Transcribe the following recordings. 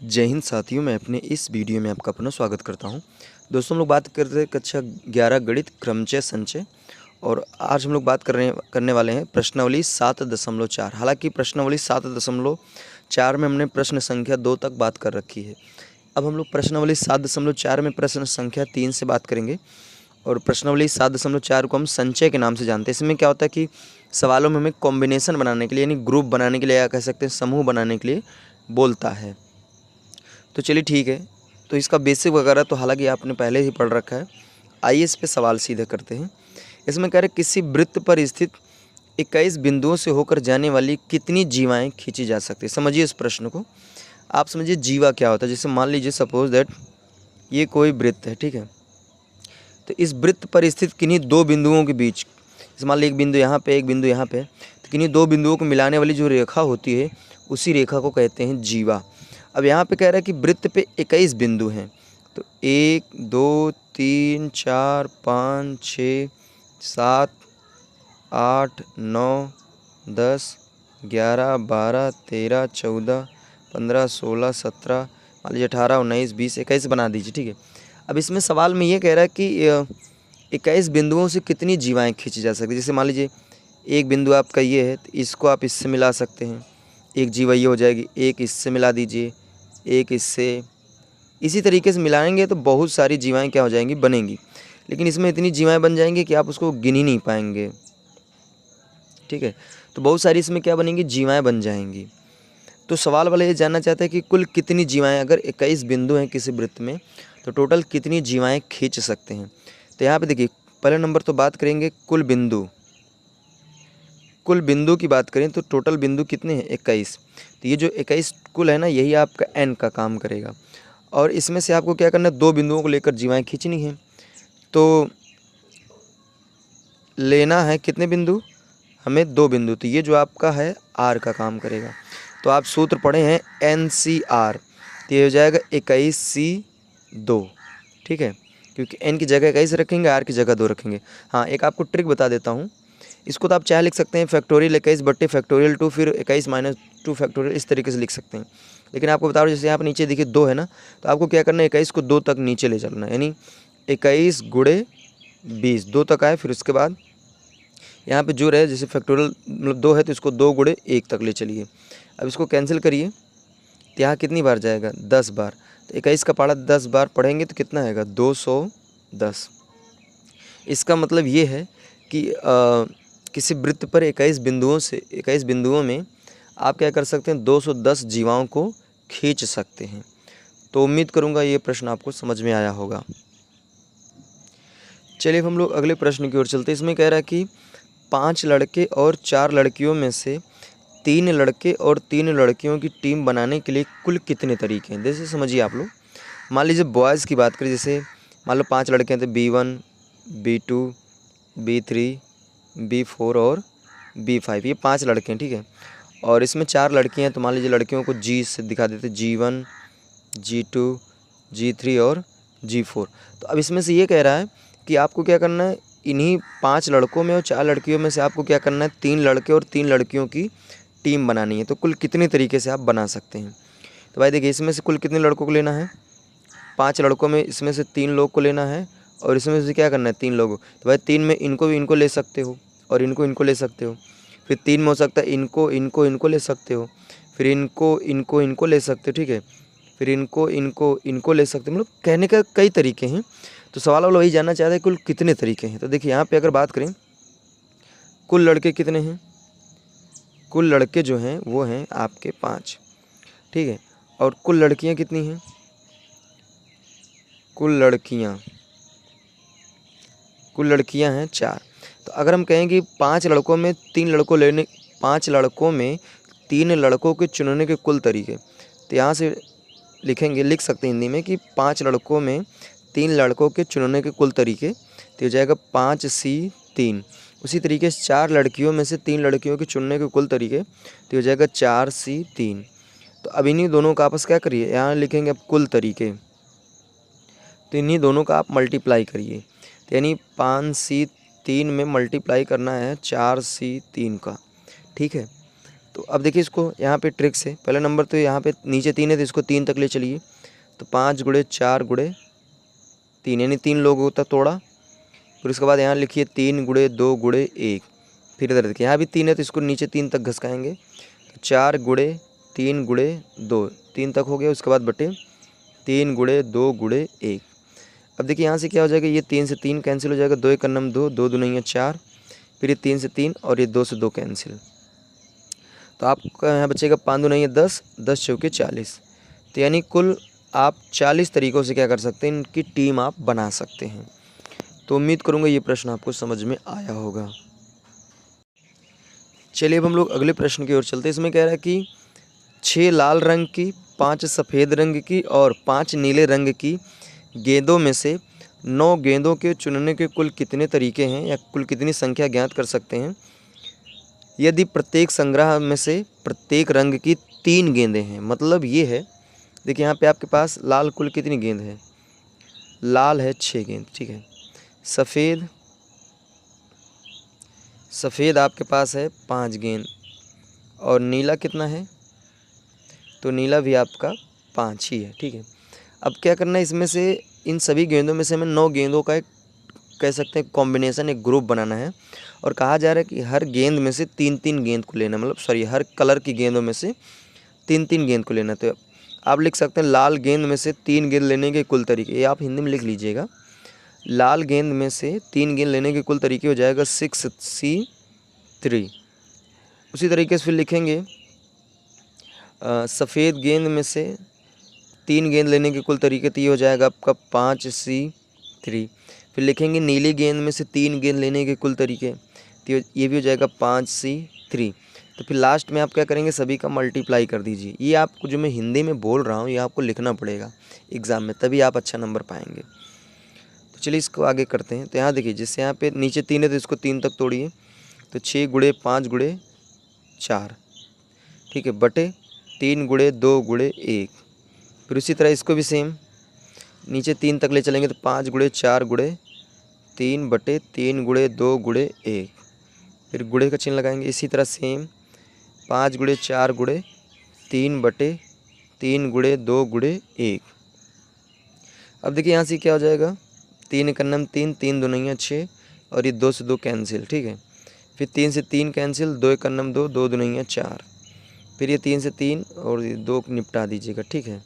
जय हिंद साथियों, मैं अपने इस वीडियो में आपका पुनः स्वागत करता हूं। दोस्तों, हम लोग बात कर रहे हैं कक्षा 11 गणित क्रमचय संचय। और आज हम लोग बात करने वाले हैं प्रश्नावली 7.4। हालांकि प्रश्नावली 7.4 में हमने प्रश्न संख्या 2 तक बात कर रखी है। अब हम लोग प्रश्नावली 7.4 में प्रश्न संख्या 3 से बात करेंगे। और प्रश्नावली 7.4 को हम संचय के नाम से जानते हैं। इसमें क्या होता है कि सवालों में हमें कॉम्बिनेशन बनाने के लिए, यानी ग्रुप बनाने के लिए, या कह सकते हैं समूह बनाने के लिए बोलता है। तो चलिए ठीक है। तो इसका बेसिक वगैरह तो हालांकि आपने पहले ही पढ़ रखा है। आइए इस पे सवाल सीधे करते हैं। इसमें कह रहे किसी वृत्त पर स्थित 21 बिंदुओं से होकर जाने वाली कितनी जीवाएं खींची जा सकती है। समझिए इस प्रश्न को। आप समझिए जीवा क्या होता है। जैसे मान लीजिए सपोज दैट ये कोई वृत्त है, ठीक है। तो इस वृत्त पर स्थित किन्हीं दो बिंदुओं के बीच, जैसे मान लीजिए एक बिंदु यहाँ पे, एक बिंदु यहाँ पे, तो किन्हीं दो बिंदुओं को मिलाने वाली जो रेखा होती है उसी रेखा को कहते हैं जीवा। अब यहाँ पे कह रहा है कि वृत्त पे 21 बिंदु हैं। तो 1 2 3 4 5 6 7 8 9 10 11 12 13 14 15 16 17, मान लीजिए 18 19 20 21 बना दीजिए, ठीक है। अब इसमें सवाल में ये कह रहा है कि 21 बिंदुओं से कितनी जीवाएँ खींची जा सकती है। जैसे मान लीजिए एक बिंदु आपका ये है, तो इसको आप इससे मिला सकते हैं, एक जीवा ये हो जाएगी। एक इससे मिला दीजिए, एक इससे, इसी तरीके से मिलाएंगे तो बहुत सारी जीवाएँ क्या हो जाएंगी, बनेंगी। लेकिन इसमें इतनी जीवाएँ बन जाएंगी कि आप उसको गिन ही नहीं पाएंगे, ठीक है। तो बहुत सारी इसमें क्या बनेंगी, जीवाएँ बन जाएंगी। तो सवाल वाला ये जानना चाहता है कि कुल कितनी जीवाएँ, अगर 21 बिंदु हैं किसी वृत्त में, तो टोटल कितनी जीवाएँ खींच सकते हैं। तो यहाँ पे देखिए, पहले नंबर तो बात करेंगे कुल बिंदु। कुल बिंदु की बात करें तो टोटल बिंदु कितने हैं, 21। तो ये जो 21 कुल है ना, यही आपका n का काम करेगा। और इसमें से आपको क्या करना है, दो बिंदुओं को लेकर जीवाएँ खींचनी है। तो लेना है कितने बिंदु, हमें दो बिंदु। तो ये जो आपका है r का काम करेगा। तो आप सूत्र पढ़े हैं NCR, तो ये हो जाएगा 21C2, ठीक है। क्योंकि n की जगह 21 रखेंगे, r की जगह 2 रखेंगे। हाँ, एक आपको ट्रिक बता देता हूँ। इसको तो आप चाहे लिख सकते हैं फैक्टोरियल 21 बट्टे फैक्टोरियल 2, फिर 21 माइनस 2 फैक्टोरियल, इस तरीके से लिख सकते हैं। लेकिन आपको बता रहा हूँ, जैसे यहाँ पर नीचे देखिए 2 है ना, तो आपको क्या करना है, 21 को 2 तक नीचे ले चलना है। यानी 21 गुणे 20, 2 तक आए। फिर उसके बाद यहाँ पे जो रहे, जैसे फैक्टोरियल मतलब 2 है तो इसको 2 गुणे 1 तक ले चलिए। अब इसको कैंसिल करिए, तो यहाँ कितनी बार जाएगा, 10 बार। तो 21 का पहाड़ा 10 बार पढ़ेंगे तो कितना आएगा, 210। इसका मतलब ये है कि किसी वृत्त पर 21 बिंदुओं में आप क्या कर सकते हैं, 210 जीवाओं को खींच सकते हैं। तो उम्मीद करूँगा ये प्रश्न आपको समझ में आया होगा। चलिए हम लोग अगले प्रश्न की ओर चलते हैं। इसमें कह रहा है कि 5 लड़के और 4 लड़कियों में से 3 लड़के और 3 लड़कियों की टीम बनाने के लिए कुल कितने तरीके हैं। जैसे समझिए आप लोग, मान लीजिए बॉयज़ की बात करें, जैसे मान लो 5 लड़के हैं तो B1 B2 B3 B4 और B5, ये 5 लड़के हैं, ठीक है। और इसमें 4 लड़कियां हैं, तो मान लीजिए लड़कियों को G से दिखा देते, G1 G2 G3 और G4। तो अब इसमें से ये कह रहा है कि आपको क्या करना है, इन्हीं 5 लड़कों में और 4 लड़कियों में से आपको क्या करना है, 3 लड़के और 3 लड़कियों की टीम बनानी है। तो कुल कितने तरीके से आप बना सकते हैं। तो भाई देखिए, इसमें से कुल कितने लड़कों को लेना है, 5 लड़कों में इसमें से 3 लोग को लेना है, और इसमें से क्या करना है, 3 लोगों। तो भाई 3 में इनको भी इनको ले सकते हो, और इनको ले सकते हो। फिर 3 में हो सकता है इनको ले सकते हो, फिर इनको ले सकते हो, ठीक है। फिर इनको ले सकते हो। मतलब कहने का कई तरीके हैं। तो सवाल वाला वही जानना चाहता है कुल कितने तरीके हैं। तो देखिए यहाँ पे अगर बात करें, कुल लड़के कितने हैं, कुल लड़के जो हैं वो हैं आपके 5, ठीक है। और कुल लड़कियाँ कितनी हैं, कुल लड़कियाँ हैं 4। तो अगर हम कहें कि 5 लड़कों में 3 लड़कों के चुनने के कुल तरीके, तो यहाँ से लिख सकते हैं हिंदी में कि 5 लड़कों में 3 लड़कों के चुनने के कुल तरीके, तो हो जाएगा 5C3। उसी तरीके से 4 लड़कियों में से 3 लड़कियों के चुनने के कुल तरीके, तो हो जाएगा 4C3। तो अब इन्हीं दोनों का आपस क्या करिए, यहाँ लिखेंगे अब कुल तरीके, तो इन्हीं दोनों का आप मल्टीप्लाई करिए। तो यानी 5C3 में मल्टीप्लाई करना है 4C3 का, ठीक है। तो अब देखिए इसको यहाँ पे ट्रिक से, पहला नंबर तो यहाँ पे नीचे 3 है तो इसको 3 तक ले चलिए। तो 5 गुणे 4 गुणे 3 यानी 3 लोगों तक तोड़ा। फिर उसके बाद यहाँ लिखिए 3 गुणे 2 गुणे 1। फिर इधर देखिए यहाँ भी 3 है तो इसको नीचे 3 तक घसकाएंगे। तो 4 गुणे 3 गुणे 2, 3 तक हो गया। उसके बाद बटे 3 गुणे 2 गुणे 1। अब देखिए यहाँ से क्या हो जाएगा, ये 3 से 3 कैंसिल हो जाएगा, 2 एक नम 2, 2 दूनी 4, फिर ये 3 से 3 और ये 2 से 2 कैंसिल। तो आपका यहाँ बचेगा 5 दूनी 10, 10 चौके 40। तो यानी कुल आप 40 तरीक़ों से क्या कर सकते हैं, इनकी टीम आप बना सकते हैं। तो उम्मीद करूँगा ये प्रश्न आपको समझ में आया होगा। चलिए अब हम लोग अगले प्रश्न की ओर चलते हैं। इसमें कह रहा है कि 6 लाल रंग की, 5 सफ़ेद रंग की और 5 नीले रंग की गेंदों में से 9 गेंदों के चुनने के कुल कितने तरीके हैं या कुल कितनी संख्या ज्ञात कर सकते हैं यदि प्रत्येक संग्रह में से प्रत्येक रंग की 3 गेंदें हैं। मतलब ये है, देखिए यहाँ पे आपके पास लाल कुल कितनी गेंद है, लाल है 6 गेंद, ठीक है। सफ़ेद आपके पास है 5 गेंद और नीला कितना है, तो नीला भी आपका 5 ही है, ठीक है। अब क्या करना है, इसमें से इन सभी गेंदों में से हमें 9 गेंदों का एक कह सकते हैं कॉम्बिनेशन, एक ग्रुप बनाना है। और कहा जा रहा है कि हर गेंद में से 3-3 गेंद को लेना, मतलब सॉरी हर कलर की गेंदों में से 3-3 गेंद को लेना। तो आप लिख सकते हैं लाल गेंद में से 3 गेंद लेने के कुल तरीके, ये आप हिंदी में लिख लीजिएगा। लाल गेंद में से 3 गेंद लेने के कुल तरीके हो जाएगा 6C3। उसी तरीके से फिर लिखेंगे सफ़ेद गेंद में से 3 गेंद लेने के कुल तरीके, तो ये हो जाएगा आपका 5C3। फिर लिखेंगे नीली गेंद में से 3 गेंद लेने के कुल तरीके, तो ये भी हो जाएगा 5C3। तो फिर लास्ट में आप क्या करेंगे, सभी का मल्टीप्लाई कर दीजिए। ये आपको जो मैं हिंदी में बोल रहा हूँ ये आपको लिखना पड़ेगा एग्ज़ाम में, तभी आप अच्छा नंबर पाएंगे। तो चलिए इसको आगे करते हैं। तो यहाँ देखिए, जिससे यहाँ पे नीचे 3 है तो इसको 3 तक तोड़िए। तो 6 गुणे 5 गुणे 4, ठीक है, बटे 3 गुणे 2 गुणे 1। फिर उसी तरह इसको भी सेम नीचे 3 तक ले चलेंगे। तो 5 गुणे 4 गुणे 3 बटे 3 गुणे 2 गुणे 1। फिर गुणे का चिन्ह लगाएंगे। इसी तरह सेम 5 गुणे 4 गुणे 3 बटे 3 गुणे 2 गुणे 1। अब देखिए यहाँ से क्या हो जाएगा, 3 एक नम 3, 3 दूनी 6 और ये 2 से 2 कैंसिल, ठीक है। फिर 3 से 3 कैंसिल, 2 एक नम 2, 2 दूनी 4। फिर ये 3 से 3 और ये 2 निपटा दीजिएगा, ठीक है।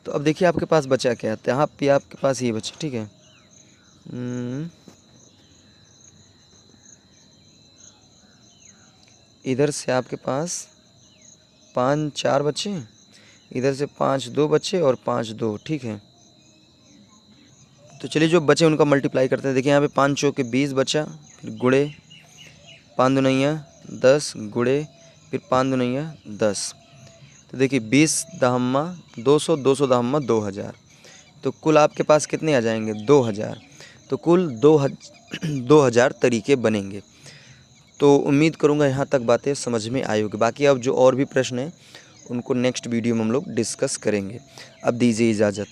तो अब देखिए आपके पास बचा क्या है, यहाँ पे आपके पास ये बचा, ठीक है। इधर से आपके पास 5 4 बचे, इधर से 5 2 बचे और 5 2, ठीक है। तो चलिए जो बचे उनका मल्टीप्लाई करते हैं। देखिए यहाँ पे 5 चौके 20 बचा, फिर गुणे 5 दूनी 10 गुणे फिर 5 दूनी 10। तो देखिए 20 दहम्मा 200, 200 दहम्मा 2000। तो कुल आपके पास कितने आ जाएंगे, 2000। तो कुल 2000 तरीके बनेंगे। तो उम्मीद करूँगा यहाँ तक बातें समझ में आई होगी। बाकी अब जो और भी प्रश्न हैं उनको नेक्स्ट वीडियो में हम लोग डिस्कस करेंगे। अब दीजिए इजाज़त।